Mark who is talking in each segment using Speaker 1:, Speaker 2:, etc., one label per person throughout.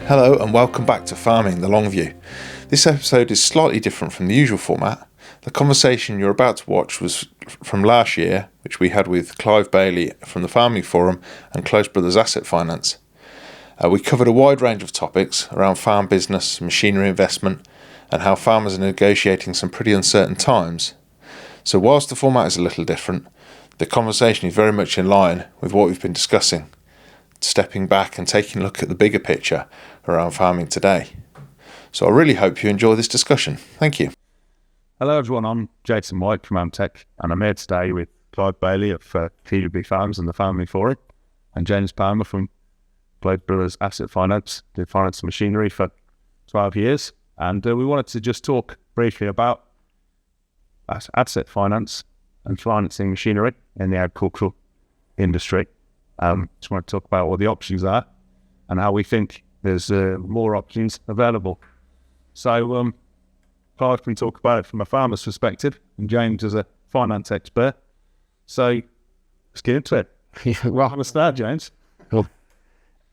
Speaker 1: Hello and welcome back to Farming the Long View. This episode is slightly different from the usual format. The conversation you're about to watch was from last year, which we had with Clive Bailye from the Farming Forum and Close Brothers Asset Finance. We covered a wide range of topics around farm business, machinery investment, and how farmers are negotiating some pretty uncertain times. So whilst the format is a little different, the conversation is very much in line with what we've been discussing, stepping back and taking a look at the bigger picture around farming today. So I really hope you enjoy this discussion. Thank you.
Speaker 2: Hello everyone, I'm Jason White from Amtech, and I'm here today with Clive Bailye of TWB Farms and the Farming Forum, and James Palmer from Close Brothers Asset Finance, did finance and machinery for 12 years. And we wanted to just talk briefly about asset finance and financing machinery in the agricultural industry. Just want to talk about what the options are and how we think there's more options available. So Clive can talk about it from a farmer's perspective, and James is a finance expert. So let's get into it. Well, how to start, James?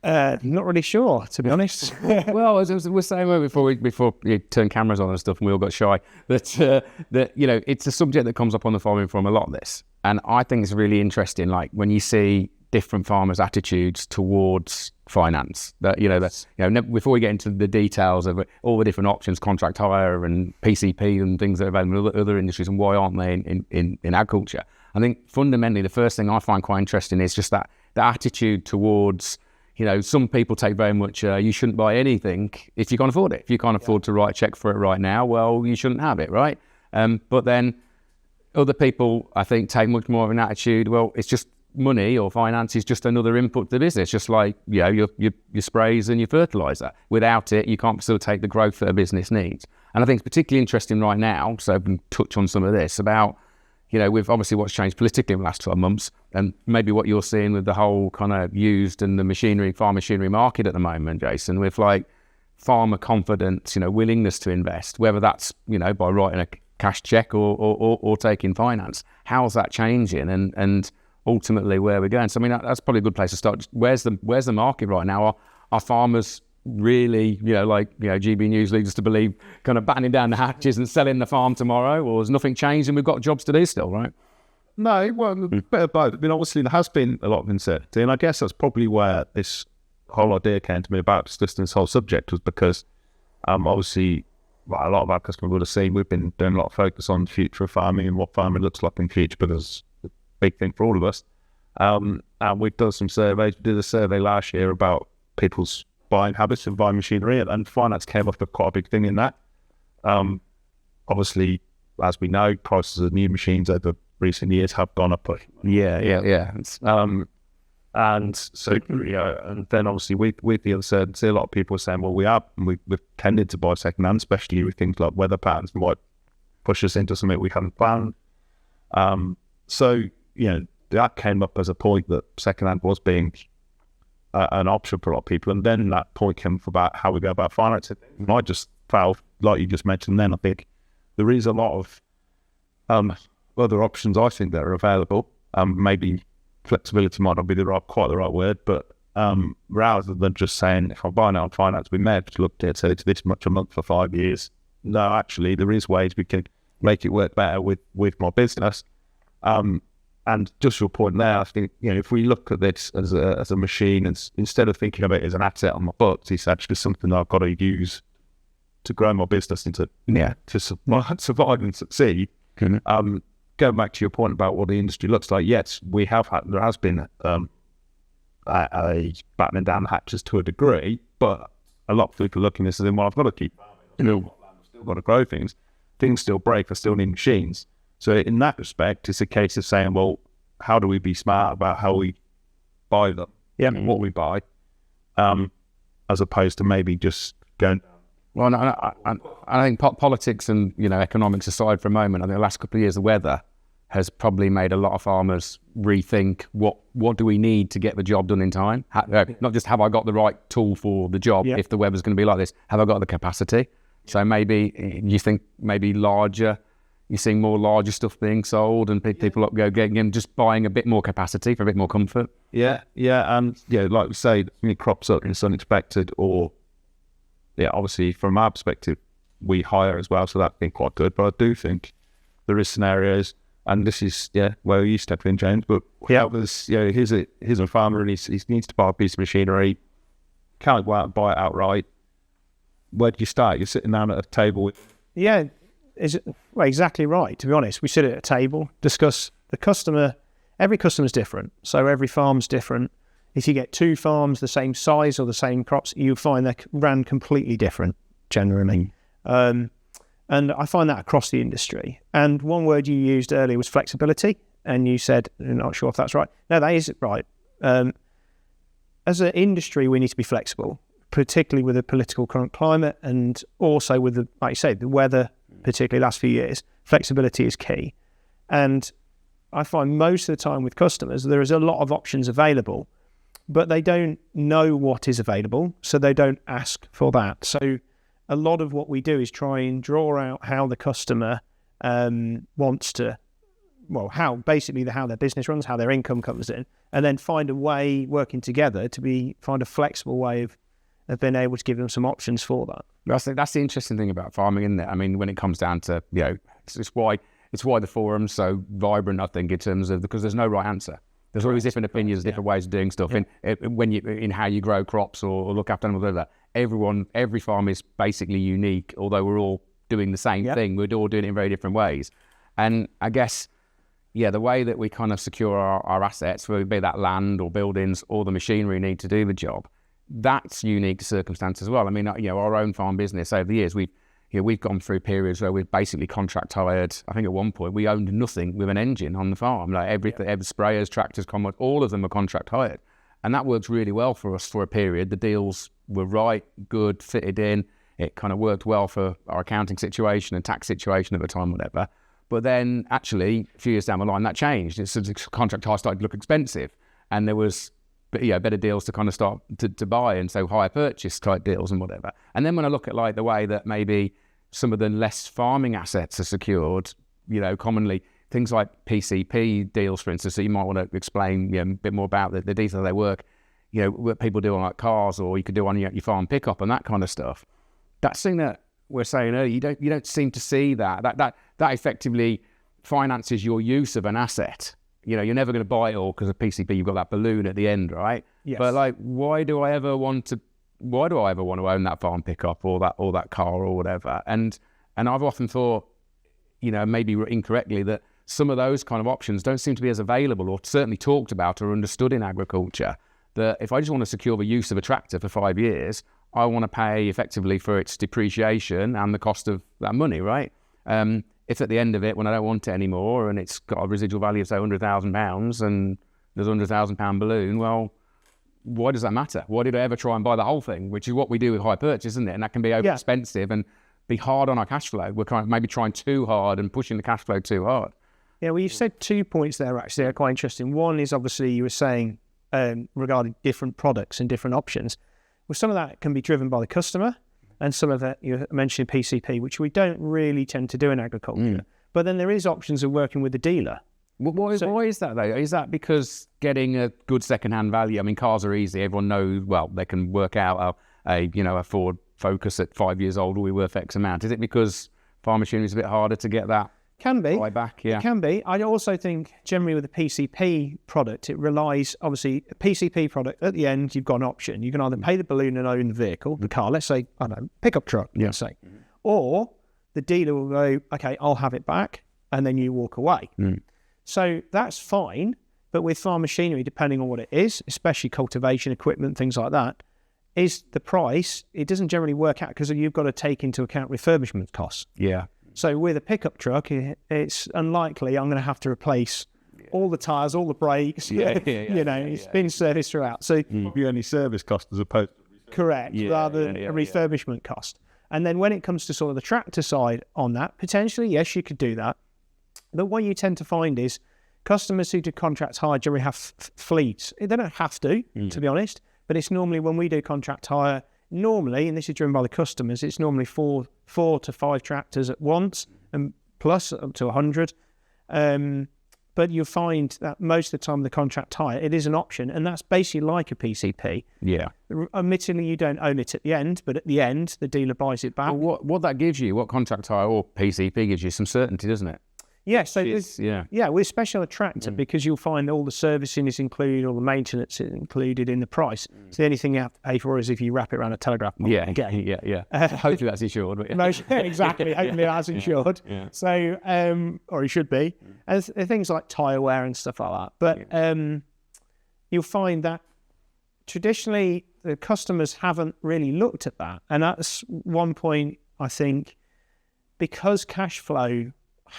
Speaker 3: Not really sure, to be honest. Well, as we were saying before you turned cameras on and stuff, and we all got shy, that it's a subject that comes up on the Farming Forum a lot. This, and I think it's really interesting. Like when you see different farmers' attitudes towards finance. Before we get into the details of all the different options, contract hire and PCP and things that are available in other industries, and why aren't they in agriculture? I think fundamentally the first thing I find quite interesting is just that the attitude towards. Some people take very much, you shouldn't buy anything if you can't afford it. If you can't afford to write a check for it right now, well, you shouldn't have it, right? But then other people, I think, take much more of an attitude, well, it's just money, or finance is just another input to the business, just like your sprays and your fertiliser. Without it, you can't facilitate the growth that a business needs. And I think it's particularly interesting right now, so I can touch on some of this, about with obviously what's changed politically in the last 12 months, and maybe what you're seeing with the whole kind of used and the farm machinery market at the moment, Jason, with like farmer confidence, willingness to invest, whether that's, by writing a cash check or taking finance. How's that changing? And ultimately where we're going. So, I mean, that's probably a good place to start. Where's the market right now? Are farmers really, GB News leads us to believe, kind of battening down the hatches and selling the farm tomorrow, or has nothing changed and we've got jobs to do still, right?
Speaker 2: No, well, a bit of both. I mean, obviously there has been a lot of uncertainty, and I guess that's probably where this whole idea came to me about discussing this whole subject, was because obviously a lot of our customers would have seen we've been doing a lot of focus on the future of farming and what farming looks like in the future, because it's a big thing for all of us. And we've done some surveys. We did a survey last year about people's buying habits and buying machinery, and finance came up with quite a big thing in that. Obviously, as we know, prices of new machines over recent years have gone up.
Speaker 3: Yeah.
Speaker 2: And so, and then obviously with the uncertainty, a lot of people are saying, well, we've tended to buy second-hand, especially with things like weather patterns might push us into something we haven't planned. So, that came up as a point that second-hand was being an option for a lot of people, and then that point came up about how we go about financing. And I just felt, like you just mentioned then, I think there is a lot of other options I think that are available. Maybe flexibility might not be quite the right word, but rather than just saying, if I'm buying it on finance, we may have to look at it, it's this much a month for 5 years. No, actually, there is ways we can make it work better with my business. And just your point there, I think, if we look at this as a machine, and instead of thinking of it as an asset on my books, it's actually something that I've got to use to grow my business and to survive and succeed. Going back to your point about what the industry looks like, yes, there has been a battening down the hatches to a degree, but a lot of people looking at this and saying, well, I've got to keep I've still got to grow things still break, I still need machines. So in that respect, it's a case of saying, well, how do we be smart about how we buy them, and what we buy, as opposed to maybe just going.
Speaker 3: Well, I think politics and economics aside for a moment, I think the last couple of years, the weather has probably made a lot of farmers rethink what do we need to get the job done in time. Not just have I got the right tool for the job, if the weather's going to be like this, have I got the capacity? So maybe you think you're seeing more larger stuff being sold, and people getting just buying a bit more capacity for a bit more comfort.
Speaker 2: And like we say, it crops up and it's unexpected, or yeah, obviously from our perspective, we hire as well, so that's been quite good. But I do think there is scenarios, and this is where you step in, James. But there's here's a farmer and he needs to buy a piece of machinery, can't go out and buy it outright. Where do you start? You're sitting down at a table with...
Speaker 4: Yeah, exactly right. To be honest, we sit at a table, discuss the customer. Every customer's different, so every farm's different. If you get two farms the same size or the same crops, you find they're ran completely different generally. And I find that across the industry. And one word you used earlier was flexibility, and you said, I'm not sure if that's right. No, that is right. As an industry, we need to be flexible, particularly with the political current climate, and also with the, like you say, the weather, particularly last few years. Flexibility is key. And I find most of the time with customers, there is a lot of options available, but they don't know what is available, so they don't ask for that. So a lot of what we do is try and draw out how the customer wants to, how their business runs, how their income comes in, and then find a way, working together, find a flexible way of being able to give them some options for that.
Speaker 3: That's the interesting thing about farming, isn't it? I mean, when it comes down to, it's why the forum's so vibrant, I think, in terms of, because there's no right answer. There's always different opinions, different ways of doing stuff. In how you grow crops or look after animals, whatever. Every farm is basically unique, although we're all doing the same thing. We're all doing it in very different ways. And I guess, the way that we kind of secure our assets, whether it be that land or buildings or the machinery need to do the job, that's unique to circumstance as well. I mean, our own farm business over the years, we've gone through periods where we've basically contract hired. I think at one point we owned nothing with an engine on the farm. Like everything, every sprayers, tractors, combines, all of them were contract hired. And that works really well for us for a period. The deals were right, good, fitted in. It kind of worked well for our accounting situation and tax situation at the time, whatever. But then actually, a few years down the line, that changed. The contract hire started to look expensive. And there was better deals to kind of start to buy, and so hire purchase type deals and whatever. And then when I look at like the way that maybe some of the less farming assets are secured, commonly things like PCP deals, for instance, so you might want to explain a bit more about the detail they work, what people do on like cars, or you could do on your farm pickup and that kind of stuff. That's thing that we're saying earlier, you don't seem to see that effectively finances your use of an asset. You're never going to buy it all because of PCP. You've got that balloon at the end, right?
Speaker 4: Yes.
Speaker 3: But like, why do I ever want to own that farm pickup or that car or whatever? And I've often thought, maybe incorrectly, that some of those kind of options don't seem to be as available or certainly talked about or understood in agriculture. That if I just want to secure the use of a tractor for 5 years, I want to pay effectively for its depreciation and the cost of that money, right? If at the end of it, when I don't want it anymore and it's got a residual value of, say, £100,000 and there's a £100,000 balloon, well, why does that matter? Why did I ever try and buy the whole thing? Which is what we do with hire purchase, isn't it? And that can be over expensive and be hard on our cash flow. We're maybe trying too hard and pushing the cash flow too hard.
Speaker 4: Yeah, well, you said 2 points there, actually, are quite interesting. One is obviously you were saying regarding different products and different options. Well, some of that can be driven by the customer, and some of that, you mentioned PCP, which we don't really tend to do in agriculture. But then there is options of working with the dealer.
Speaker 3: Why is that, though? Is that because getting a good second-hand value? I mean, cars are easy. Everyone knows, they can work out a Ford Focus at 5 years old will be worth X amount. Is it because farm machinery is a bit harder to get that?
Speaker 4: Can be.
Speaker 3: Back? Yeah.
Speaker 4: It can be. I also think generally with a PCP product, it relies, obviously, a PCP product, at the end, you've got an option. You can either pay the balloon and own the vehicle, the car, let's say, I don't know, pickup truck, let's say. Or the dealer will go, okay, I'll have it back, and then you walk away. So that's fine, but with farm machinery, depending on what it is, especially cultivation equipment, things like that, is the price, it doesn't generally work out because you've got to take into account refurbishment costs.
Speaker 3: Yeah.
Speaker 4: So with a pickup truck, it's unlikely I'm going to have to replace all the tyres, all the brakes. It's been serviced throughout. So
Speaker 2: probably only service cost as opposed to
Speaker 4: correct, rather than a refurbishment cost. And then when it comes to sort of the tractor side on that, potentially, yes, you could do that. But what you tend to find is customers who do contract hire generally have fleets. They don't have to be honest, but it's normally when we do contract hire, normally, and this is driven by the customers, it's normally four to five tractors at once, and plus up to 100. But but you'll find that most of the time the contract hire, it is an option, and that's basically like a PCP.
Speaker 3: Yeah.
Speaker 4: Admittedly, you don't own it at the end, but at the end, the dealer buys it back.
Speaker 3: Well, what that gives you, what contract hire or PCP gives you, some certainty, doesn't it?
Speaker 4: Yeah, so with special tractor, because you'll find all the servicing is included, all the maintenance is included in the price. So the only thing you have to pay for is if you wrap it around a telegraph pole.
Speaker 3: Yeah. Hopefully that's insured.
Speaker 4: Exactly. Hopefully that's insured.
Speaker 3: Yeah.
Speaker 4: So, or it should be. And things like tyre wear and stuff like that. But you'll find that traditionally the customers haven't really looked at that. And that's one point, I think, because cash flow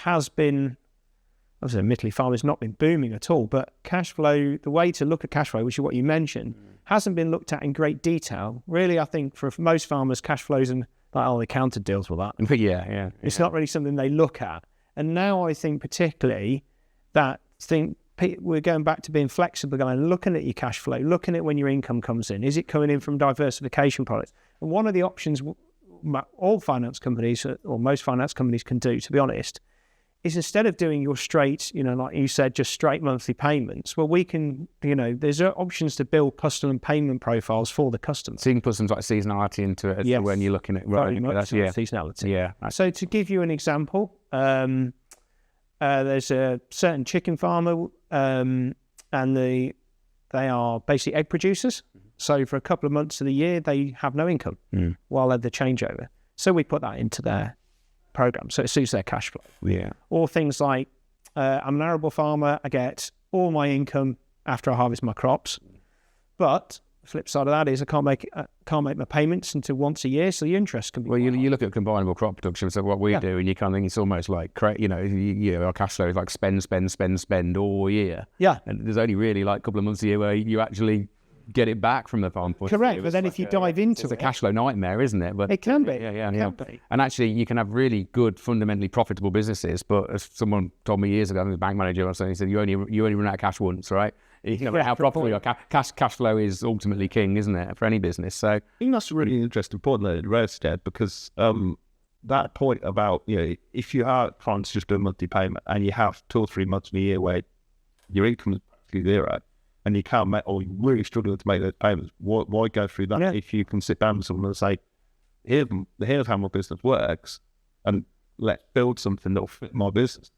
Speaker 4: has been, obviously, admittedly, farmers not been booming at all, but cash flow, the way to look at cash flow, which is what you mentioned, hasn't been looked at in great detail. Really, I think for most farmers, cash flows and the accountant deals with that. It's not really something they look at. And now I think particularly that we're going back to being flexible, going looking at your cash flow, looking at when your income comes in. Is it coming in from diversification products? And one of the options all finance companies, or most finance companies, can do, to be honest, is instead of doing your straight, like you said, just straight monthly payments, well, we can, there's options to build custom payment profiles for the customer.
Speaker 3: So you can put some like seasonality into it when you're looking at
Speaker 4: seasonality.
Speaker 3: Yeah.
Speaker 4: So to give you an example, there's a certain chicken farmer, and they are basically egg producers. So for a couple of months of the year, they have no income while they're the changeover. So we put that into their program, so it suits their cash flow.
Speaker 3: Yeah.
Speaker 4: Or things like, I'm an arable farmer, I get all my income after I harvest my crops, but the flip side of that is I can't make my payments until once a year, so the interest can be.
Speaker 3: Well, you look at combinable crop production, so what we do, and you kind of think it's almost like, our cash flow is like spend all year.
Speaker 4: Yeah.
Speaker 3: And there's only really like a couple of months a year where you actually get it back from the farm point.
Speaker 4: Correct, but then if you dive into
Speaker 3: it's a cash flow nightmare, isn't it? But
Speaker 4: it can be.
Speaker 3: And actually, you can have really good, fundamentally profitable businesses. But as someone told me years ago, I was a bank manager or something, he said, you only run out of cash once, right? How profitable your cash flow is ultimately king, isn't it, for any business? So
Speaker 2: I think that's a really interesting point that you raised, Ed, because that point about if you are trying to just do a monthly payment and you have 2 or 3 months in a year where your income is practically zero, and you can't make, or you really struggle to make those payments, why go through that if you can sit down with someone and say, here's how my business works, and let's build something that'll fit my business.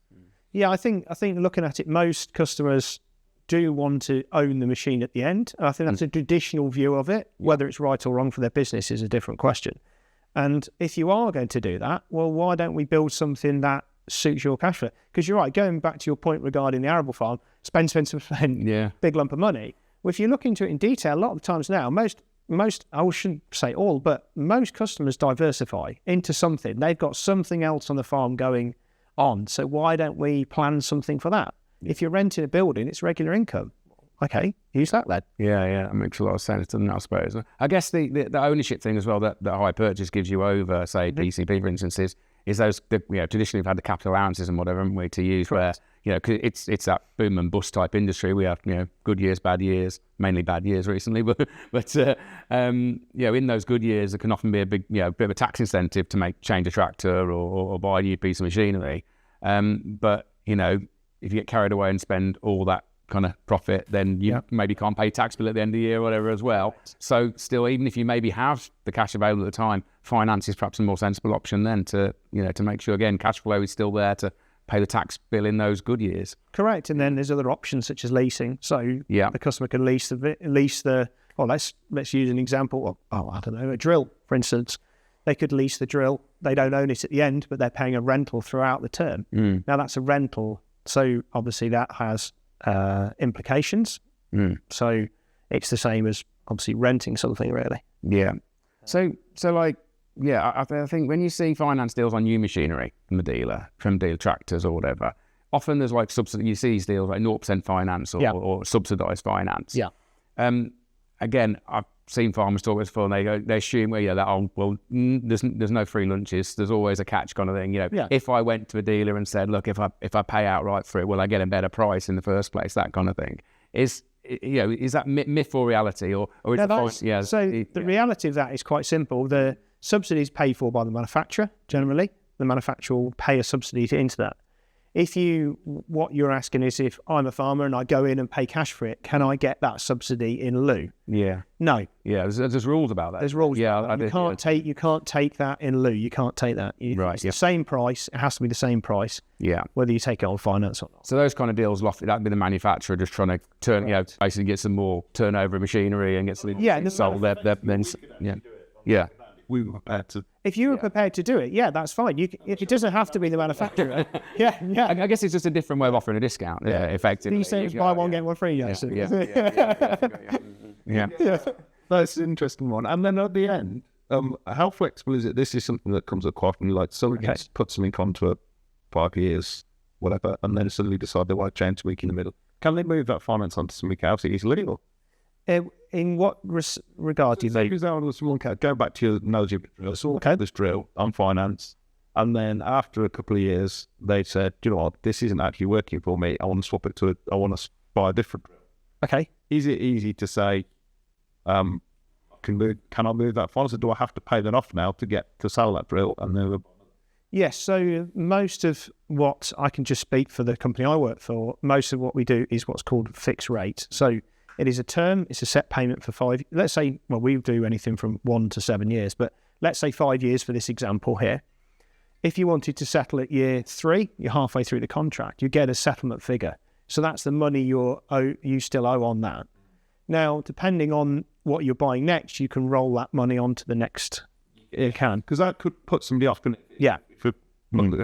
Speaker 4: Yeah, I think looking at it, most customers do want to own the machine at the end. And I think that's a traditional view of it. Whether it's right or wrong for their business is a different question. And if you are going to do that, well, why don't we build something that suits your cash flow? Because you're right, going back to your point regarding the arable farm, spend, big lump of money. Well, if you look into it in detail, a lot of times now, most, I shouldn't say all, but most customers diversify into something. They've got something else on the farm going on. So why don't we plan something for that? If you're renting a building, it's regular income. Okay, use that then.
Speaker 3: Yeah, that makes a lot of sense, doesn't it, I suppose? I guess the ownership thing as well that high purchase gives you over, say, PCP, for instance, is those, traditionally we've had the capital allowances and whatever, haven't we, to use. Correct. Where, cause it's that boom and bust type industry. We have, good years, bad years, mainly bad years recently, but in those good years, there can often be a big, bit of a tax incentive to change a tractor or buy a new piece of machinery. But, if you get carried away and spend all that kind of profit, then you maybe can't pay tax bill at the end of the year or whatever as well. So still, even if you maybe have the cash available at the time, finance is perhaps a more sensible option then to make sure, again, cash flow is still there to pay the tax bill in those good years.
Speaker 4: Correct. And then there's other options such as leasing. So the customer can lease let's use an example. I don't know, a drill, for instance. They could lease the drill. They don't own it at the end, but they're paying a rental throughout the term. Now that's a rental. So obviously that has implications. So it's the same as obviously renting something, really.
Speaker 3: Yeah. So like, I think when you see finance deals on new machinery from dealer tractors or whatever, often there's like subsidy. You see these deals like 0% finance or subsidised finance.
Speaker 4: Yeah.
Speaker 3: Again, I've seen farmers talk with before, and they assume, there's no free lunches. There's always a catch kind of thing. If I went to a dealer and said, look, if I pay outright for it, will I get a better price in the first place? That kind of thing. Is that myth or reality, or is
Speaker 4: the reality of that is quite simple. The subsidy is paid for by the manufacturer. Generally, the manufacturer will pay a subsidy into that. What you're asking is, if I'm a farmer and I go in and pay cash for it, can I get that subsidy in lieu?
Speaker 3: Yeah.
Speaker 4: No.
Speaker 3: Yeah, there's rules about that.
Speaker 4: There's rules.
Speaker 3: Yeah,
Speaker 4: you can't take that in lieu. You can't take that.
Speaker 3: Right.
Speaker 4: It's the same price. It has to be the same price.
Speaker 3: Yeah.
Speaker 4: Whether you take it on finance or not.
Speaker 3: So those kind of deals, that'd be the manufacturer just trying to turn, basically get some more turnover of machinery and get some sold there. Yeah.
Speaker 2: We were prepared to.
Speaker 4: If you were prepared to do it, that's fine. It doesn't have to be the manufacturer. Yeah.
Speaker 3: I guess it's just a different way of offering a discount. Yeah, effectively.
Speaker 4: You say it's buy one, get one free.
Speaker 3: Yeah.
Speaker 2: That's an interesting one. And then at the end, how flexible is it? This is something that comes up quite often. Like someone gets put something onto a 5 years, whatever, and then suddenly decide they want to change a week in the middle. Can they move that finance onto something else easily? Or?
Speaker 4: In what regard do you think?
Speaker 2: Someone can go back to your nosy drill. Someone had this drill on finance, and then after a couple of years, they said, "Do you know what? This isn't actually working for me. I want to swap it to. I want to buy a different drill."
Speaker 4: Okay.
Speaker 2: Is it easy to say, can I move that finance, or do I have to pay that off now to sell that drill and then?
Speaker 4: Yes. So most of what I can just speak for the company I work for. Most of what we do is what's called fixed rate. So it is a term. It's a set payment for 5. Let's say, well, we do anything from 1 to 7 years, but let's say 5 years for this example here. If you wanted to settle at year 3, you're halfway through the contract. You get a settlement figure. So that's the money you still owe on that. Now, depending on what you're buying next, you can roll that money onto the next. You can,
Speaker 2: because that could put somebody off.
Speaker 4: Yeah.
Speaker 2: If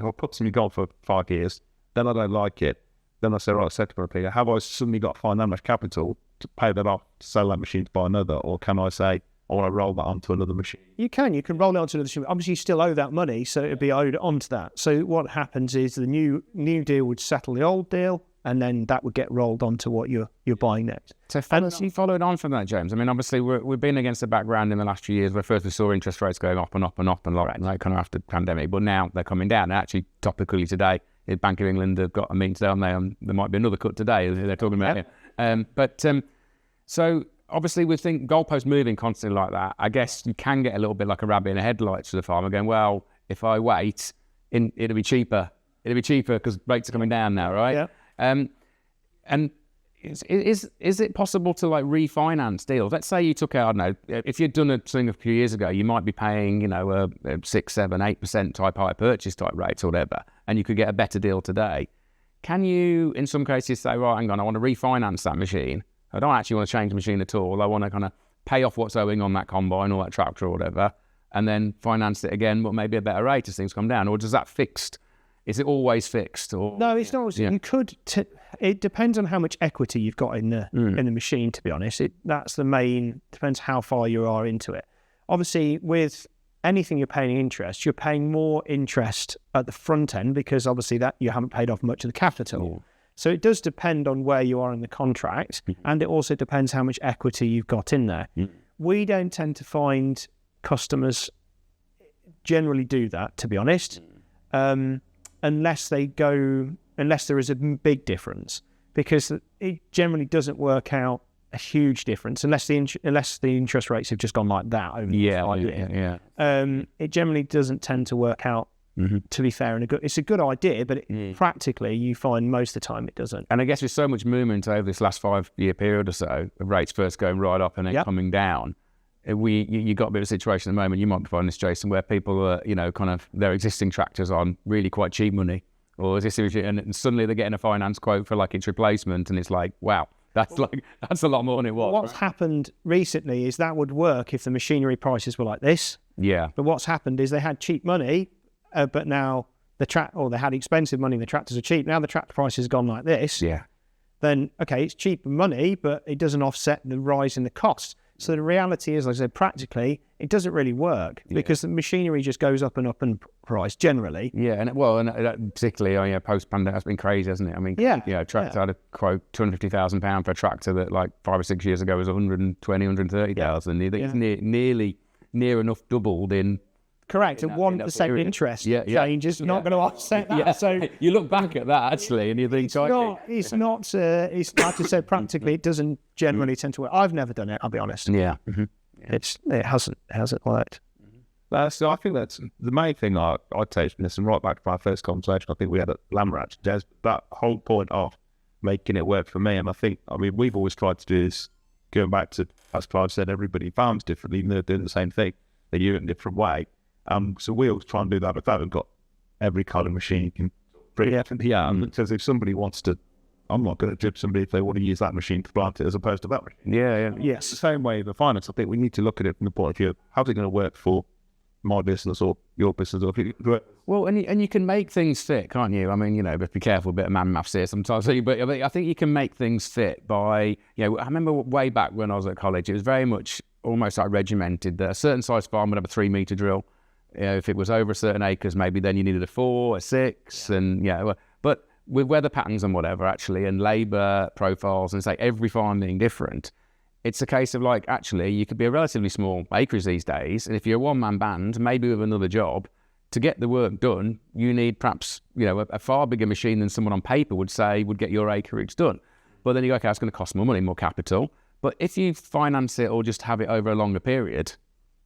Speaker 2: I put somebody gone for 5 years, then I don't like it. Then I say, right, settlement figure. Have I suddenly got to find that much capital to pay that off, to sell that machine to buy another, or can I say I want to roll that onto another machine?
Speaker 4: You can roll it onto another machine. Obviously, you still owe that money, so it'd be owed onto that. So what happens is the new deal would settle the old deal, and then that would get rolled onto what you're buying next.
Speaker 3: So following on from that, James, I mean, obviously we've been against the background in the last few years where first we saw interest rates going up and up and up and like kind of after the pandemic, but now they're coming down. And actually, topically today, the Bank of England have got a meeting today, and there might be another cut today. They're talking about it. So obviously we think goalposts moving constantly like that. I guess you can get a little bit like a rabbit in the headlights for the farmer going, well, if I wait, it'll be cheaper. It'll be cheaper because rates are coming down now, right?
Speaker 4: Yeah.
Speaker 3: And is it possible to like refinance deals? Let's say you took out, I don't know, if you'd done a thing a few years ago, you might be paying, a 6, 7, 8% type higher purchase type rates or whatever, and you could get a better deal today. Can you, in some cases, say, right, hang on, I want to refinance that machine. I don't actually want to change the machine at all. I want to kind of pay off what's owing on that combine or that tractor or whatever, and then finance it again, but maybe a better rate as things come down. Or does that fixed? Is it always fixed? Or
Speaker 4: no, it's not. Yeah. You could. It depends on how much equity you've got in the machine. To be honest, that's the main. Depends how far you are into it. Obviously, with anything you're paying interest, you're paying more interest at the front end because obviously that you haven't paid off much of the capital. Yeah. So it does depend on where you are in the contract, and it also depends how much equity you've got in there. We don't tend to find customers generally do that, to be honest. Unless there is a big difference, because it generally doesn't work out a huge difference unless the interest rates have just gone like that over 5 years. It generally doesn't tend to work out. To be fair, it's a good idea, but practically you find most of the time it doesn't.
Speaker 3: And I guess with so much movement over this last 5-year period or so, of rates first going right up and then coming down, you got a bit of a situation at the moment. You might be finding this, Jason, where people are, kind of their existing tractors on really quite cheap money, or and suddenly they're getting a finance quote for like its replacement, and it's like, wow, that's a lot more than it was.
Speaker 4: What's happened recently is that would work if the machinery prices were like this.
Speaker 3: Yeah.
Speaker 4: But what's happened is they had cheap money, but now they had expensive money. The tractors are cheap. Now the tractor price has gone like this.
Speaker 3: Yeah.
Speaker 4: Then okay, it's cheaper money, but it doesn't offset the rise in the cost. So the reality is, like I said, practically, it doesn't really work because the machinery just goes up and up in price generally.
Speaker 3: Yeah, and particularly post-pandemic, that's been crazy, hasn't it? I mean, tractor had a quote £250,000 for a tractor that like 5 or 6 years ago was 120, 130,000. It's near enough doubled in.
Speaker 4: Correct, and 1% interest change is not going to offset that. Yeah. So
Speaker 3: you look back at that actually, and you think,
Speaker 4: it's not. It's like I said, practically, it doesn't generally tend to work. I've never done it. I'll be honest.
Speaker 3: Yeah,
Speaker 4: it hasn't worked.
Speaker 2: So I think that's the main thing I'd take from this, and right back to our first conversation, I think we had at Lamrat, Des, that whole point of making it work for me. And I mean, we've always tried to do this, going back to, as Clive said, everybody farms differently, even though they're doing the same thing. They do it in a different way. So we always try and do that with that. We've got every kind of machine you can bring. Because if somebody wants to, I'm not going to judge somebody if they want to use that machine to plant it as opposed to that machine.
Speaker 4: Yes.
Speaker 2: The same way with finance, I think we need to look at it from the point of view of how's it going to work for my business or your business.
Speaker 3: Well, and you can make things fit, can't you? I mean, but be careful, a bit of man maths here sometimes. But I think you can make things fit by, I remember way back when I was at college, it was very much almost like regimented that a certain size farm would have a 3-meter drill. If it was over a certain acres, maybe then you needed a 4, a 6, and but with weather patterns and whatever, actually, and labour profiles, and say every farm being different, it's a case of like, actually, you could be a relatively small acreage these days, and if you're a one-man band, maybe with another job, to get the work done, you need perhaps, a far bigger machine than someone on paper would say would get your acreage done. But then you go, okay, it's going to cost more money, more capital. But if you finance it or just have it over a longer period,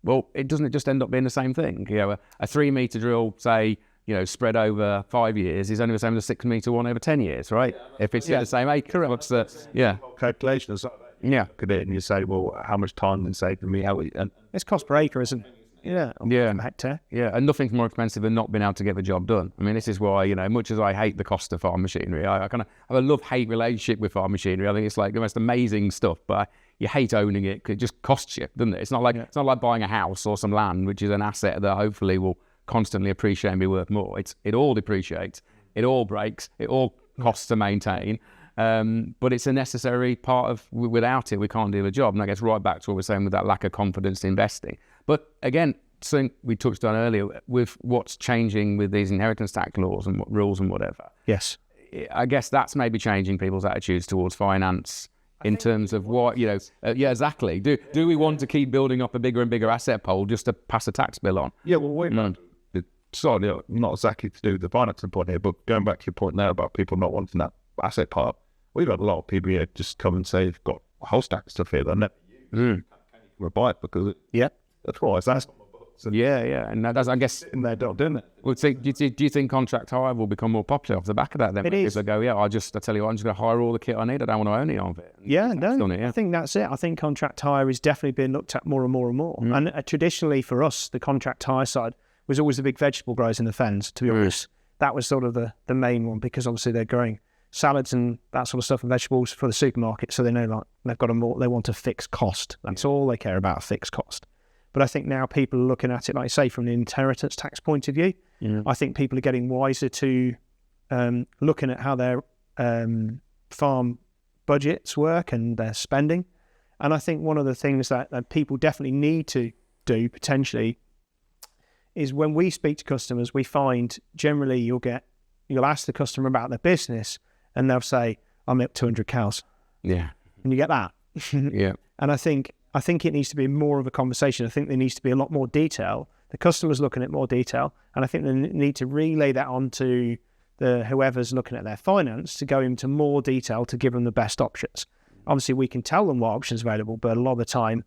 Speaker 3: well, it doesn't just end up being the same thing. A 3-meter drill, say, spread over 5 years is only the same as a 6-meter one over 10 years, right? If it's the same acre. Correct. What's the,
Speaker 2: calculation is look at it and you say, well, how much time is saved for me? And
Speaker 4: It's cost per acre, isn't it? Per hectare.
Speaker 3: And nothing's more expensive than not being able to get the job done. I mean, this is why, much as I hate the cost of farm machinery, I kind of have a love-hate relationship with farm machinery. I think it's like the most amazing stuff, but you hate owning it because it just costs you, doesn't it? It's not like buying a house or some land, which is an asset that hopefully will constantly appreciate and be worth more. It all depreciates, it all breaks, it all costs to maintain. But it's a necessary part of, without it, we can't do the job. And that gets right back to what we're saying with that lack of confidence in investing. But again, something we touched on earlier with what's changing with these inheritance tax laws and what rules and whatever.
Speaker 4: Yes.
Speaker 3: I guess that's maybe changing people's attitudes towards finance in terms of what, exactly. Do we want to keep building up a bigger and bigger asset pool just to pass a tax bill on?
Speaker 2: Yeah, well, wait a minute. Sorry, not exactly to do with the financing point here, but going back to your point there about people not wanting that asset part, we've had a lot of people here just come and say they've got a whole stack of stuff here they'll never use. Can buy it because that's why it's asked.
Speaker 3: And that's, I guess,
Speaker 2: in there, doing it.
Speaker 3: Well, do you think contract hire will become more popular off the back of that? Then
Speaker 4: it is.
Speaker 3: People go, I tell you what, I'm just going to hire all the kit I need. I don't want to own any of it.
Speaker 4: I think that's it. I think contract hire is definitely being looked at more and more and more. And traditionally for us, the contract hire side was always the big vegetable growers in the fens, to be honest. That was sort of the main one, because obviously they're growing salads and that sort of stuff and vegetables for the supermarket, so they know like they've got they want a fixed cost. That's all they care about, a fixed cost. But I think now people are looking at it, like I say, from the inheritance tax point of view. I think people are getting wiser to looking at how their farm budgets work and their spending. And I think one of the things that people definitely need to do potentially is, when we speak to customers, we find generally you'll ask the customer about their business and they'll say, I'm up 200 cows.
Speaker 3: Yeah.
Speaker 4: And you get that.
Speaker 3: Yeah.
Speaker 4: And I think it needs to be more of a conversation. I think there needs to be a lot more detail. The customer's looking at more detail, and I think they need to relay that onto whoever's looking at their finance to go into more detail to give them the best options. Obviously, we can tell them what options are available, but a lot of the time,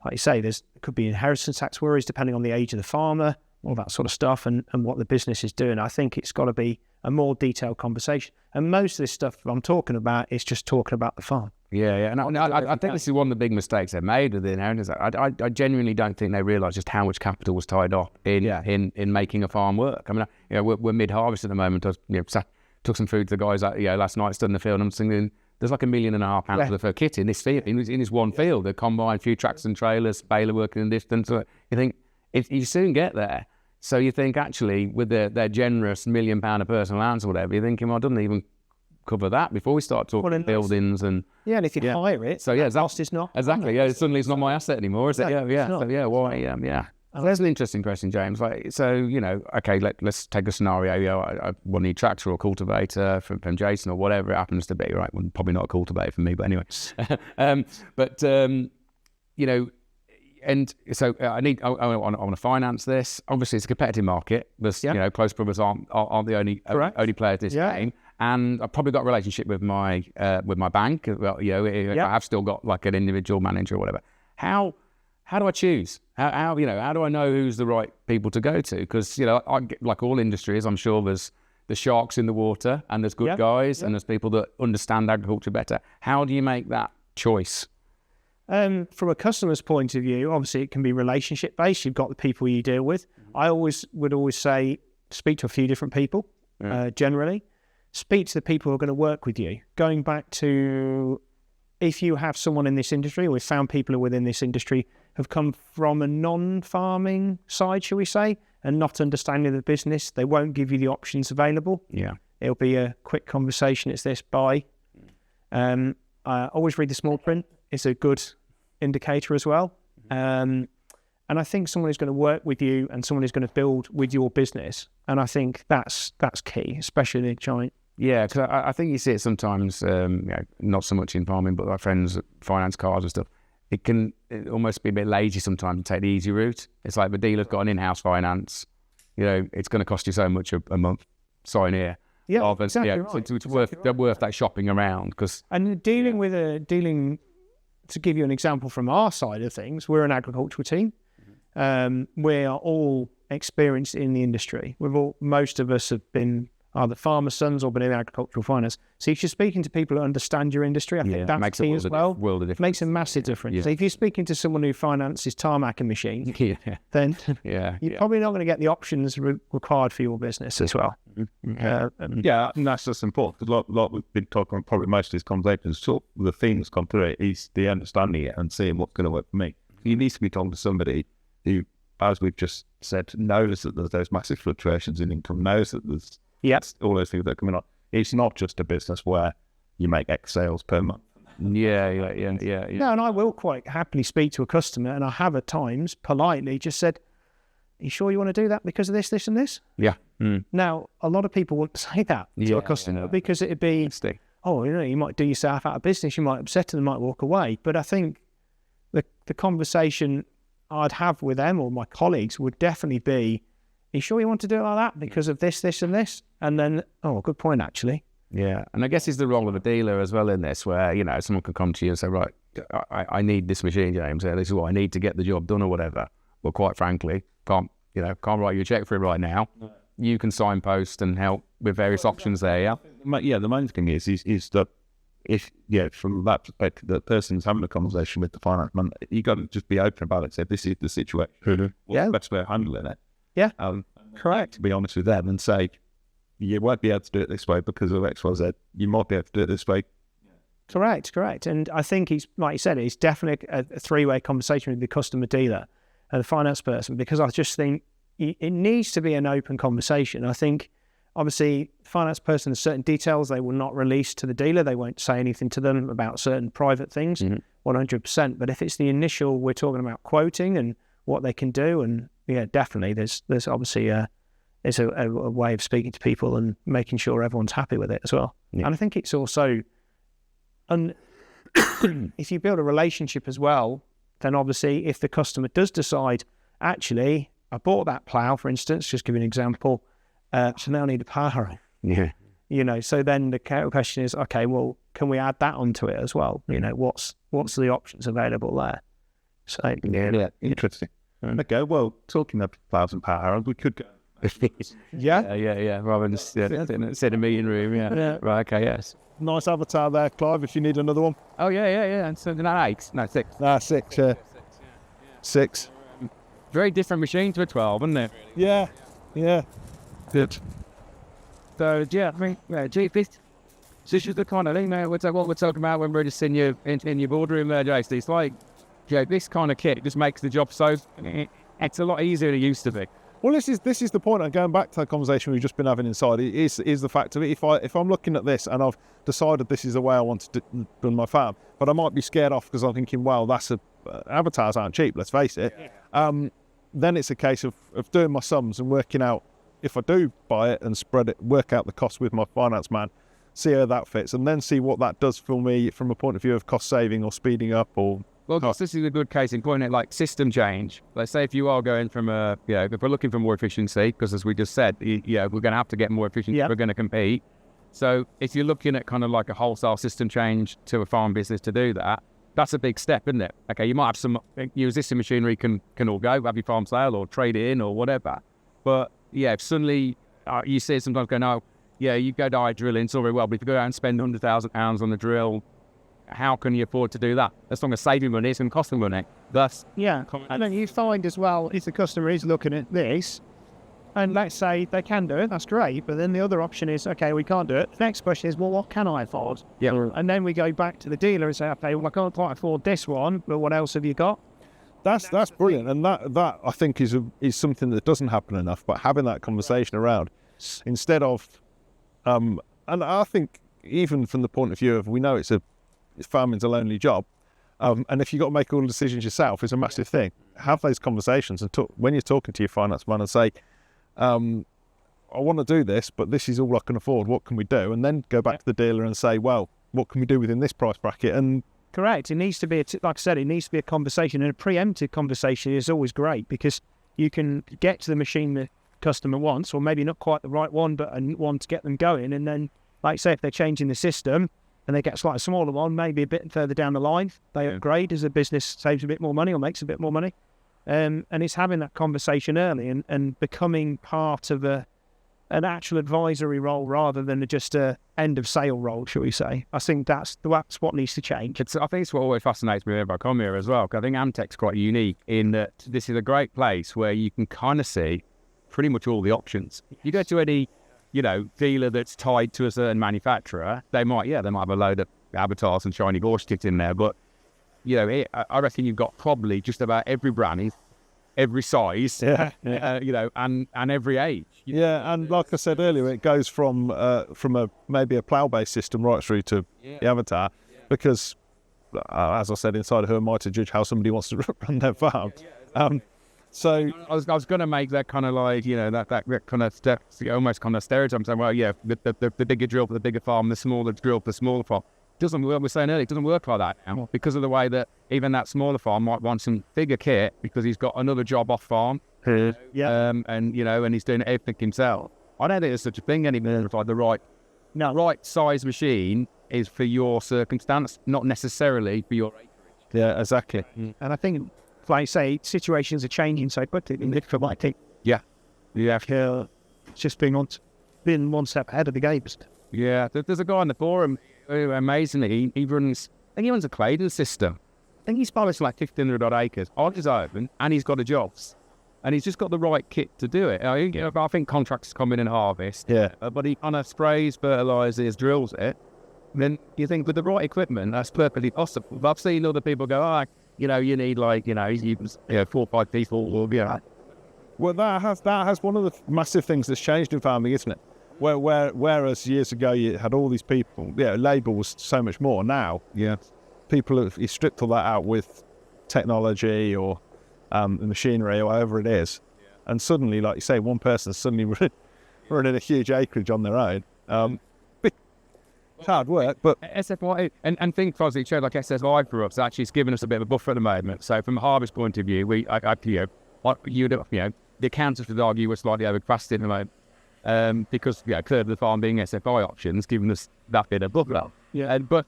Speaker 4: like you say, there could be inheritance tax worries depending on the age of the farmer, all that sort of stuff, and what the business is doing. I think it's got to be a more detailed conversation. And most of this stuff I'm talking about is just talking about the farm.
Speaker 3: Yeah. And I think this is one of the big mistakes they've made with the inheritance. I genuinely don't think they realise just how much capital was tied up in making a farm work. I mean, we're mid-harvest at the moment. I took some food to the guys last night, stood in the field, and I'm thinking, there's like £1.5 million worth of kit in this field, in this one field. The combine, a few tractors and trailers, baler working in the distance. You think, you soon get there. So you think, actually, with their generous £1 million a person allowance or whatever, you're thinking, well, it doesn't even cover that before we start talking buildings and...
Speaker 4: Yeah, and if you hire it,
Speaker 3: so
Speaker 4: cost is not...
Speaker 3: Exactly, suddenly it's not my asset anymore, is it? Yeah. So, why? So there's an interesting question, James. Okay, let's take a scenario. I want to need tractor or cultivator from Jason or whatever it happens to be, right? Well, probably not a cultivator for me, but anyway. And so I want to finance this. Obviously, it's a competitive market. There's, close brothers aren't the only players this game. And I've probably got a relationship with my bank. Well, I have still got like an individual manager or whatever. How how do I choose? How how do I know who's the right people to go to? Because like all industries, I'm sure there's the sharks in the water, and there's good guys, and there's people that understand agriculture better. How do you make that choice?
Speaker 4: From a customer's point of view, obviously it can be relationship based. You've got the people you deal with. I would always say speak to a few different people. Generally, speak to the people who are going to work with you. Going back to, if you have someone in this industry, or we've found people who are within this industry have come from a non-farming side, shall we say, and not understanding the business, they won't give you the options available. It'll be a quick conversation. It's this, buy. Always read the small print. It's a good indicator as well. And I think someone who's going to work with you and someone who's going to build with your business. And I think that's key, especially in a giant.
Speaker 3: Yeah, because I think you see it sometimes, not so much in farming, but our friends that finance cars and stuff. It can almost be a bit lazy sometimes to take the easy route. It's like the dealer's got an in-house finance. It's going to cost you so much a month. Sign here.
Speaker 4: Yeah, exactly right.
Speaker 3: It's worth that shopping around.
Speaker 4: And dealing, to give you an example from our side of things, we're an agricultural team. We are all experienced in the industry. Most of us have been either farmers' sons or been in agricultural finance. So if you're speaking to people who understand your industry, I think that's key as well. It makes a massive difference. So if you're speaking to someone who finances tarmac and machines, then you're probably not going to get the options required for your business as well.
Speaker 2: And that's just important. A lot we've been talking, probably most of these conversations, the theme that's come through it is the understanding it and seeing what's going to work for me. You need to be talking to somebody who, as we've just said, knows that there's those massive fluctuations in income, knows that there's all those things that are coming on. It's not just a business where you make X sales per month.
Speaker 3: Yeah.
Speaker 4: No, and I will quite happily speak to a customer, and I have at times politely just said, "Are you sure you want to do that because of this, this, and this?"
Speaker 3: Yeah.
Speaker 4: Now, a lot of people wouldn't say that to a customer because it'd be, you might do yourself out of business, you might upset them, might walk away. But I think the conversation I'd have with them or my colleagues would definitely be, "Are you sure you want to do it like that because of this, this, and this?" And then, good point, actually.
Speaker 3: Yeah, and I guess it's the role of a dealer as well in this, where someone can come to you and say, "Right, I need this machine, James. This is what I need to get the job done or whatever." Well, quite frankly, can't write you a check for it right now. No. You can signpost and help with various options there. Yeah.
Speaker 2: The main thing is that if from that perspective, the person's having a conversation with the finance man, you got to just be open about it. Say, this is the situation. What's the best way of handling it?
Speaker 4: Yeah. Correct.
Speaker 2: To be honest with them and say, you won't be able to do it this way because of X, Y, Z. You might be able to do it this way.
Speaker 4: Correct. And I think it's, like you said, it's definitely a three-way conversation with the customer, dealer, and the finance person, because I just think it needs to be an open conversation. I think, obviously, the finance person has certain details they will not release to the dealer. They won't say anything to them about certain private things, 100%. But if it's the initial, we're talking about quoting and what they can do, and definitely, there's obviously there's a way of speaking to people and making sure everyone's happy with it as well. Yeah. And I think it's also, if you build a relationship as well, then obviously if the customer does decide, actually, I bought that plough, for instance, just give you an example, so now I need a power harrow.
Speaker 3: Yeah.
Speaker 4: So then the question is, okay, well, can we add that onto it as well? What's the options available there? So
Speaker 2: yeah. Interesting. Okay, well, talking of ploughs and power harrows, we could go.
Speaker 3: Yeah. Rather than just sit in a meeting room. Yeah. Right. Okay. Yes.
Speaker 5: Nice avatar there, Clive. If you need another one.
Speaker 3: Oh yeah. And so no 8, no 6.
Speaker 5: 6. Yeah. 6.
Speaker 3: Very different machine to a 12, isn't it?
Speaker 5: Yeah. Good.
Speaker 3: So I mean, this is the kind of thing what we're talking about when we're just in your boardroom there, Jason. It's like, this kind of kit just makes the job so it's a lot easier than it used to be.
Speaker 5: Well, this is the point. And going back to the conversation we've just been having inside, is the fact of it. If I'm looking at this and I've decided this is the way I want to run my farm, but I might be scared off because I'm thinking, well, avatars aren't cheap. Let's face it. Yeah. Then it's a case of doing my sums and working out if I do buy it and spread it, work out the cost with my finance man, see how that fits, and then see what that does for me from a point of view of cost saving or speeding up or.
Speaker 3: Well, this is a good case in point, like system change. Let's say if you are going from if we're looking for more efficiency, because as we just said, we're going to have to get more efficient if we're going to compete. So if you're looking at kind of like a wholesale system change to a farm business to do that, That's a big step, isn't it? Okay, you might have some your existing machinery can all go, have your farm sale or trade it in or whatever. But yeah, if suddenly you see it sometimes go, no, yeah, you go die drilling, it's all very well, but if you go out and spend £100,000 on the drill, how can you afford to do that? That's not going to save you money, it's going to cost them money. That's
Speaker 4: and then you find as well, if the customer is looking at this, and let's say they can do it, that's great. But then the other option is, okay, we can't do it. The next question is, well, what can I afford?
Speaker 3: Yeah.
Speaker 4: And then we go back to the dealer and say, okay, well, I can't quite afford this one, but what else have you got?
Speaker 5: That's brilliant, and that I think is something that doesn't happen enough. But having that conversation around, instead of, and I think even from the point of view of, we know farming's a lonely job, and if you've got to make all the decisions yourself, it's a massive thing. Have those conversations and when you're talking to your finance man and say, I want to do this, but this is all I can afford. What can we do? And then go back to the dealer and say, well, what can we do within this price bracket? And
Speaker 4: correct. It needs to be, like I said, it needs to be a conversation, and a preemptive conversation is always great because you can get to the machine the customer wants, or maybe not quite the right one, but one to get them going. And then, like I say, if they're changing the system and they get a slightly smaller one, maybe a bit further down the line, they upgrade as a business saves a bit more money or makes a bit more money. And it's having that conversation early and becoming part of an actual advisory role rather than just a end of sale role, shall we say. I think that's what needs to change.
Speaker 3: I think it's what always fascinates me whenever I come here as well, because I think Amtech's quite unique in that this is a great place where you can kind of see pretty much all the options. You go to any, dealer that's tied to a certain manufacturer, they might have a load of avatars and shiny gorse kits in there, but I reckon you've got probably just about every brand, every size, and every age.
Speaker 5: And like I said earlier, it goes from maybe a plough-based system right through to the avatar, because as I said, inside who am I to judge how somebody wants to run their farm? So
Speaker 3: I was going to make that kind of like that kind of step, almost kind of stereotype, saying, well, the bigger drill for the bigger farm, the smaller drill for the smaller farm. Doesn't work. We're saying earlier, it doesn't work like that now because of the way that even that smaller farm might want some bigger kit because he's got another job off farm. And he's doing everything himself. I don't think there's such a thing anymore. It's like the right size machine is for your circumstance, not necessarily for your acreage.
Speaker 5: Yeah, exactly.
Speaker 4: And I think, like I say, situations are changing so quickly. I think it's just been one step ahead of the games.
Speaker 3: Yeah, there's a guy on the forum who, amazingly, he runs a Claydon system. I think he's balanced like 1,500 odd acres on his own, and he's got a jobs. And he's just got the right kit to do it. I think contractors come in and harvest.
Speaker 5: Yeah.
Speaker 3: But he kind of sprays, fertilises, drills it. And then you think with the right equipment, that's perfectly possible. But I've seen other people go, you need 4 or 5 people. Or,
Speaker 5: Well, that has one of the massive things that's changed in farming, isn't it? Whereas years ago you had all these people, labour was so much more. Now, people you stripped all that out with technology or the machinery or whatever it is, and suddenly, like you say, one person's suddenly running a huge acreage on their own. It's hard work, but
Speaker 3: SFI and think for us, it showed like SFI for us. Actually, it's given us a bit of a buffer at the moment. So from a harvest point of view, the accountants would argue we're slightly over capacity at the moment. Because a third of the farm being SFI options, giving us that bit of buffer. But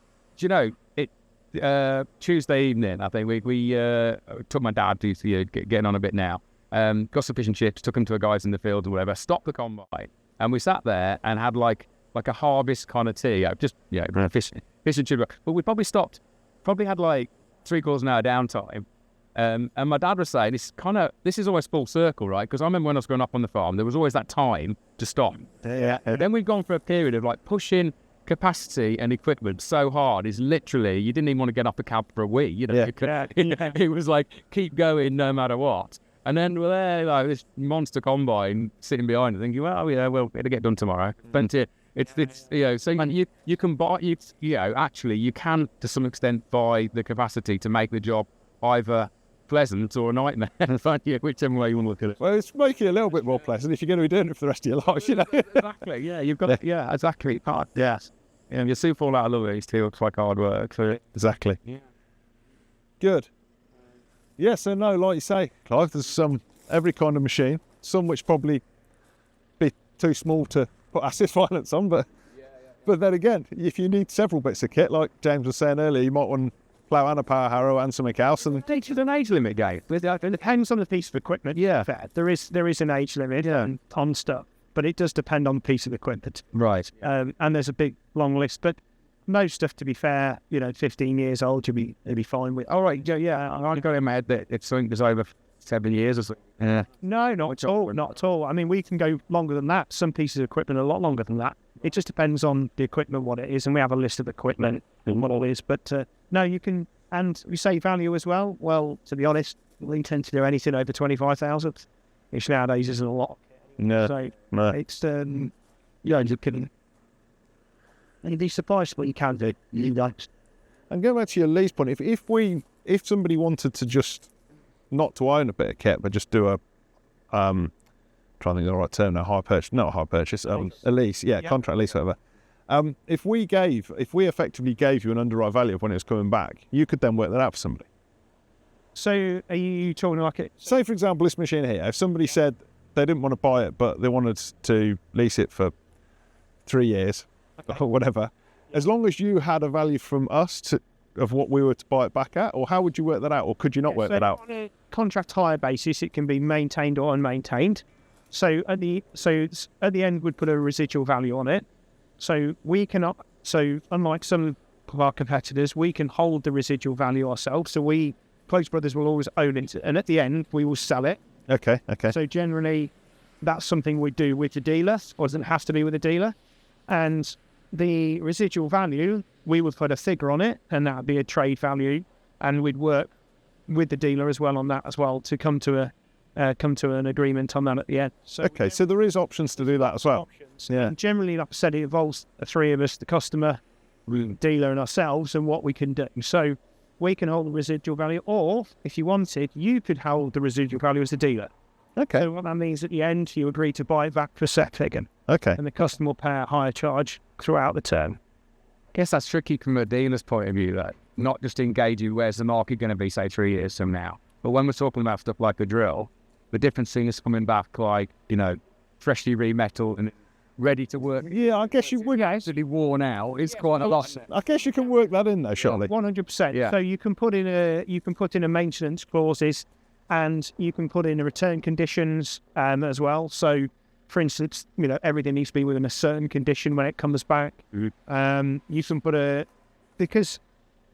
Speaker 3: Tuesday evening, I think we took my dad to getting on a bit now. Got some fish and chips, took him to a guys in the field or whatever. Stopped the combine, and we sat there and had like a harvest kind of tea. Fish and chips. But we probably had like 3/4 an hour downtime. And my dad was saying, this is always full circle, right? Because I remember when I was growing up on the farm, there was always that time to stop. Then we've gone for a period of like pushing capacity and equipment so hard is literally, you didn't even want to get off the cab for a wee. It was like, keep going no matter what. And then we're there, like this monster combine sitting behind it, thinking, well, it'll get done tomorrow. But so you can buy, actually you can to some extent buy the capacity to make the job either pleasant or a nightmare, whichever way you want to look at it.
Speaker 5: Well, it's making it a little bit more pleasant if you're going to be doing it for the rest of your life,
Speaker 3: Exactly, you've got exactly. Yes. You soon fall out of love with these two, looks like hard work. So.
Speaker 5: Exactly.
Speaker 3: Yeah.
Speaker 5: Good. Yeah, so no, like you say, Clive, there's every kind of machine, some which probably be too small to put asset finance on, but then again, if you need several bits of kit, like James was saying earlier, you might want plough and a power harrow and something else. And
Speaker 3: It's an age limit game.
Speaker 4: It depends on the piece of equipment.
Speaker 3: Yeah.
Speaker 4: Fair. There is an age limit on stuff, but it does depend on the piece of equipment.
Speaker 3: Right.
Speaker 4: And there's a big long list, but most stuff, to be fair, 15 years old, you'll be fine with.
Speaker 3: All right. Yeah. I got in my head that if something was over 7 years or something. Yeah.
Speaker 4: No, not at all. Not at all. I mean, we can go longer than that. Some pieces of equipment are a lot longer than that. It just depends on the equipment, what it is, and we have a list of equipment and what it is. But no, you can, and we say value as well. Well, to be honest, we tend to do anything over 25,000, which nowadays isn't a lot.
Speaker 5: no,
Speaker 4: So
Speaker 5: no.
Speaker 4: it's you can. And be surprised what you can do. You don't.
Speaker 5: And going back to your lease point, if somebody wanted to just not to own a bit of kit, but just do a trying to think of the right term now, hire purchase, not a hire purchase, a lease, contract lease, whatever. If we effectively gave you an underwrite value of when it was coming back, you could then work that out for somebody.
Speaker 4: So are you talking like it?
Speaker 5: Say, for example, this machine here, if somebody said they didn't want to buy it, but they wanted to lease it for 3 years or whatever, as long as you had a value from us of what we were to buy it back at, or how would you work that out, or could you not work that out?
Speaker 4: On a contract hire basis, it can be maintained or unmaintained. So at the end, we'd put a residual value on it. So we cannot. So unlike some of our competitors, we can hold the residual value ourselves. So Close Brothers will always own it, and at the end, we will sell it.
Speaker 5: Okay.
Speaker 4: So generally, that's something we do with the dealer, or doesn't have to be with the dealer. And the residual value, we would put a figure on it, and that would be a trade value, and we'd work with the dealer as well on that as well to come to an agreement on that at the end. So
Speaker 5: Okay, so there is options to do that as well.
Speaker 4: options.
Speaker 5: Yeah.
Speaker 4: And generally, like I said, it involves the three of us, the customer, dealer, and ourselves, and what we can do. So we can hold the residual value, or if you wanted, you could hold the residual value as a dealer.
Speaker 5: Okay.
Speaker 4: So what that means, at the end, you agree to buy it back for a set figure,
Speaker 5: Okay.
Speaker 4: and the customer will pay a higher charge throughout the term.
Speaker 3: Guess that's tricky from a dealer's point of view, though. Not just engaging where's the market going to be, say, 3 years from now. But when we're talking about stuff like a drill, the different thing is coming back like, freshly remetaled and ready to work.
Speaker 5: Yeah, I guess you would.
Speaker 3: Absolutely worn out. It's quite a lot.
Speaker 5: I guess you can work that in though, surely.
Speaker 4: 100%.
Speaker 3: Yeah.
Speaker 4: So you can put in a maintenance clauses, and you can put in a return conditions as well. So, for instance, everything needs to be within a certain condition when it comes back.
Speaker 3: Mhm.
Speaker 4: You can put because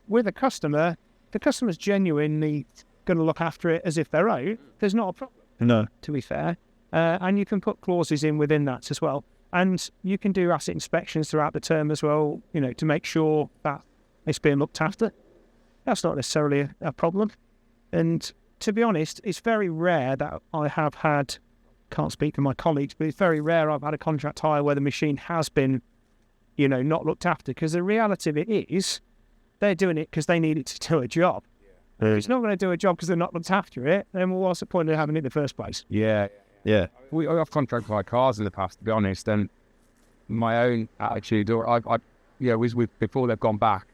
Speaker 4: with a customer, the customer's genuinely going to look after it as if they're own. There's not a problem,
Speaker 5: No.
Speaker 4: to be fair. And you can put clauses in within that as well. And you can do asset inspections throughout the term as well, to make sure that it's being looked after. That's not necessarily a problem. And to be honest, it's very rare that I have had, can't speak for my colleagues, but it's very rare I've had a contract hire where the machine has been, not looked after. Because the reality of it is, they're doing it because they need it to do a job. If it's not going to do a job because they're not looked after it, then what's the point of having it in the first place?
Speaker 3: Yeah.
Speaker 5: Yeah.
Speaker 3: I've contracted my cars in the past, to be honest, and my own attitude, or before they've gone back,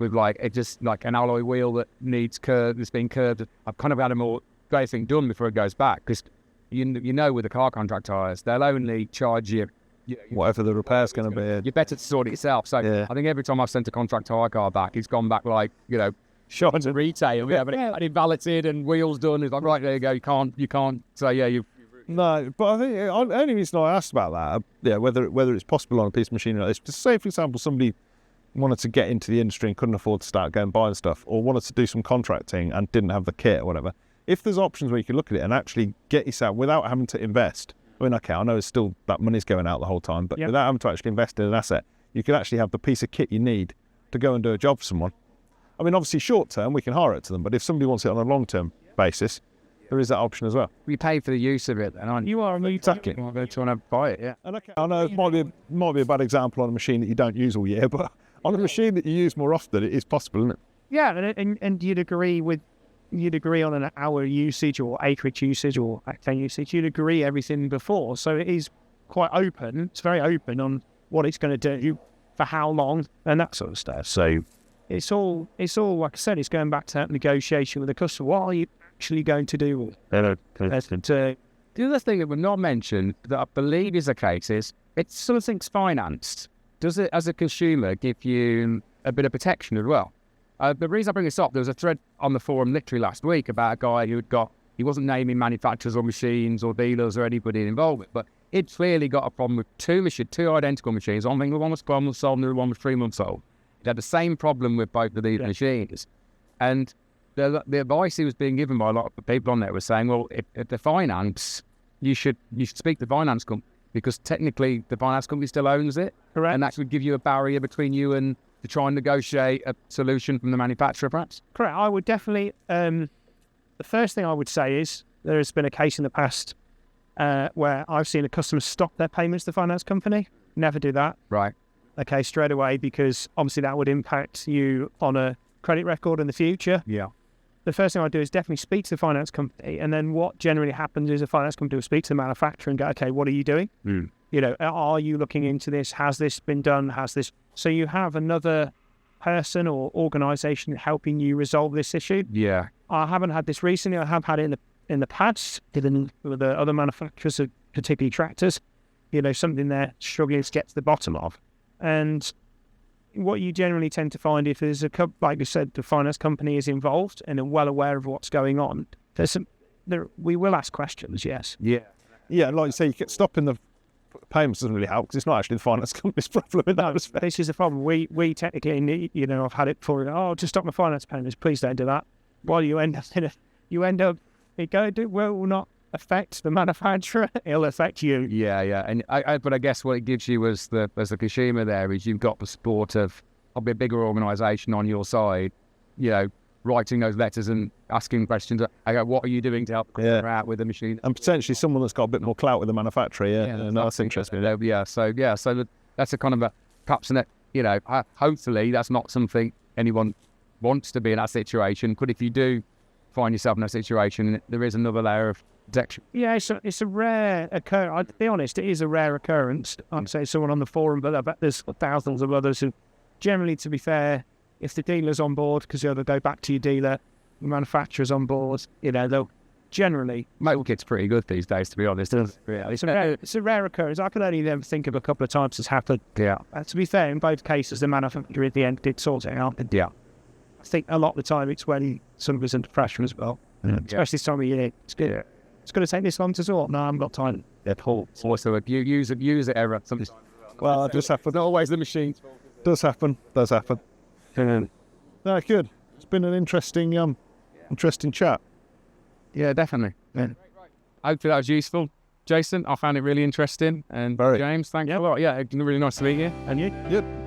Speaker 3: with it's just like an alloy wheel that needs that's been curved. I've kind of had a more great thing done before it goes back, because with the car contract tires, they'll only charge you.
Speaker 5: Whatever the repair's going to be.
Speaker 3: You're better to sort it yourself. So
Speaker 5: Yeah.
Speaker 3: I think every time I've sent a contract tire car back, it's gone back shot to retail. But it valeted and wheels done. It's like, right, there you go. You can't say, you.
Speaker 5: No, but I think the only reason I asked about that, whether it's possible on a piece of machinery like this, just say, for example, somebody wanted to get into the industry and couldn't afford to start going buying stuff, or wanted to do some contracting and didn't have the kit or whatever. If there's options where you can look at it and actually get yourself, without having to invest, I know it's still that money's going out the whole time, but without having to actually invest in an asset, you can actually have the piece of kit you need to go and do a job for someone. I mean, obviously short term, we can hire it to them, but if somebody wants it on a long term basis, there is that option as well.
Speaker 3: We pay for the use of it, then, aren't you?
Speaker 4: You are
Speaker 5: Exactly.
Speaker 3: I'm going to buy it, yeah.
Speaker 5: And I know it might be a bad example on a machine that you don't use all year, but on a machine that you use more often, it is possible, isn't it?
Speaker 4: Yeah, and you'd agree on an hour usage or acreage usage or hectare usage. You'd agree everything before, so it is quite open. It's very open on what it's going to do for how long and that sort of stuff. So it's all like I said. It's going back to that negotiation with the customer. What are you actually going to do?
Speaker 3: The other thing that we've not mentioned that I believe is the case is it's something's financed. Does it, as a consumer, give you a bit of protection as well? The reason I bring this up, there was a thread on the forum literally last week about a guy he wasn't naming manufacturers or machines or dealers or anybody involved with, but he'd clearly got a problem with two identical machines. One was 12 months old and the other one was 3 months old. He had the same problem with both of these machines. And the advice he was being given by a lot of people on there was saying, well, if the finance, you should speak to the finance company, because technically the finance company still owns it.
Speaker 4: Correct.
Speaker 3: And that would give you a barrier between you and to try and negotiate a solution from the manufacturer, perhaps.
Speaker 4: Correct. I would definitely, the first thing I would say is there has been a case in the past where I've seen a customer stop their payments to the finance company. Never do that.
Speaker 3: Right.
Speaker 4: Okay, straight away, because obviously that would impact you on a credit record in the future.
Speaker 3: Yeah.
Speaker 4: The first thing I do is definitely speak to the finance company, and then what generally happens is a finance company will speak to the manufacturer and go, okay, what are you doing?
Speaker 3: Mm.
Speaker 4: You know, are you looking into this? Has this been done? So you have another person or organisation helping you resolve this issue.
Speaker 3: Yeah.
Speaker 4: I haven't had this recently. I have had it in the past, with the other manufacturers, particularly tractors. You know, something they're struggling to get to the bottom of. And what you generally tend to find, if there's like you said, the finance company is involved and are well aware of what's going on, we will ask questions, yes.
Speaker 3: Yeah.
Speaker 5: Yeah, like you say, stopping the payments doesn't really help because it's not actually the finance company's problem in that respect.
Speaker 4: This is the problem. We technically need, you know, I've had it before. Oh, just stop my finance payments. Please don't do that. Well, you end up, it will not affect the manufacturer. It'll affect you.
Speaker 3: Yeah. And but I guess what it gives you as the consumer there is you've got the support of probably a bigger organisation on your side, you know, writing those letters and asking questions. I go, what are you doing to help the customer out with the machine?
Speaker 5: And potentially someone that's got a bit more clout with the manufacturer. And that's interesting.
Speaker 3: So that's a kind of perhaps you know, hopefully that's not something anyone wants to be in that situation. But if you do find yourself in that situation, there is another layer of protection.
Speaker 4: Yeah, it's a rare occurrence. I'll be honest, it is a rare occurrence. I'd say someone on the forum, but I bet there's thousands of others who, generally, to be fair, if the dealer's on board, because they'll go back to your dealer, the manufacturer's on board, you know, they'll generally...
Speaker 3: Mate, it's pretty good these days, to be honest.
Speaker 4: It's a rare occurrence. I can only ever think of a couple of times it's happened.
Speaker 3: Yeah.
Speaker 4: To be fair, in both cases, the manufacturer at the end did sort it out.
Speaker 3: Yeah.
Speaker 4: I think a lot of the time it's when somebody's under pressure as well. Especially this time of year. It's good. It's going to take this long to sort. No, I haven't got time.
Speaker 3: Also, user error sometimes.
Speaker 5: Well, it does happen.
Speaker 3: Not always the machine.
Speaker 5: Does happen. No, good. It's been an interesting chat.
Speaker 3: Yeah, definitely. Yeah. Hopefully that was useful. Jason, I found it really interesting. And
Speaker 5: Very.
Speaker 3: James, thanks a lot. Yeah, really nice to meet you.
Speaker 4: And you?
Speaker 5: Yep.